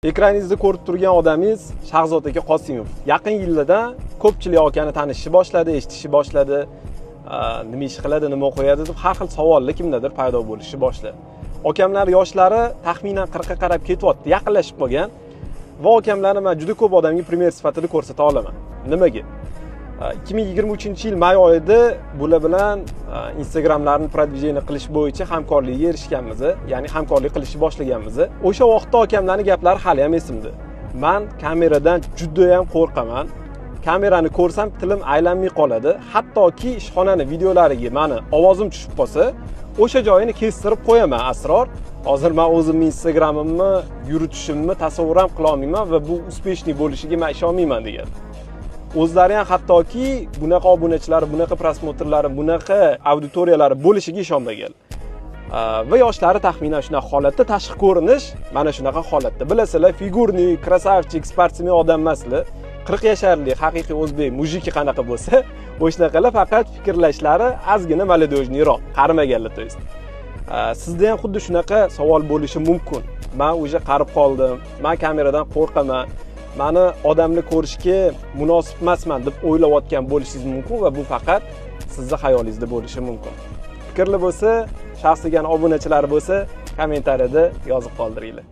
Ekraningizda ko'rib turgan odamingiz Shahzod aka Qosimov. Yaqin yillarda ko'pchilik akani tanishni boshladi, eshitishni boshladi. Nima ish qiladi, nima o'qiyadi deb har xil savollar kimdadir paydo bo'lishni boshladi. Akamlar yoshlari taxminan 40 ga qarab ketyapti, yaqinlashib qolgan. Va akamlarni men juda ko'p odamga primer sifatida ko'rsata olaman. Nimaga? 2023-yil may oyida bular bilan Instagramlarni prodvijeniya qilish bo'yicha hamkorlikka erishganmiz, ya'ni hamkorlik qilishni boshlaganmiz. O'sha vaqtda akamlarning gaplari hali ham esimda. Men kameradan juda ham qo'rqaman. Kamerani ko'rsam tilim aylanmay qoladi. Hattoki ishxonani videolariga meni ovozim tushib qolsa, o'sha joyini kestirib qo'yaman asror. Hozir men o'zimning Instagramimni yuritishimni tasavvur ham qila olmayman va bu uspeshniy bo'lishiga men ishonmayman degan. O'zlari ham hattoki bunaqa obunachilari, bunaqa prosmotrlari, bunaqa auditoriyalari bo'lishiga ishonmagan. Va yoshlari taxminan shunaqa holatda, tashqi ko'rinish mana shunaqa holatda. Bilasizlar, figurniy, krasavchik, sportsmen odam emaslar. 40 yasharli haqiqiy o'zbek mujiki qanaqa bo'lsa, o'shanaqalar faqat fikrlashlari ozgina молодежныйroq, qarimaganlar to есть. Sizda ham xuddi shunaqa savol bo'lishi mumkin. Men o'sha qarib qoldim. Men kameradan qo'rqaman. Meni odamni ko'rishga munosib emasman deb o'ylayotgan bo'lishingiz mumkin va bu faqat sizning xayolingizda bo'lishi mumkin. Fikrli bo'lsa, shaxsiy obunachilari bo'lsa, kommentariyada yozib qoldiringlar.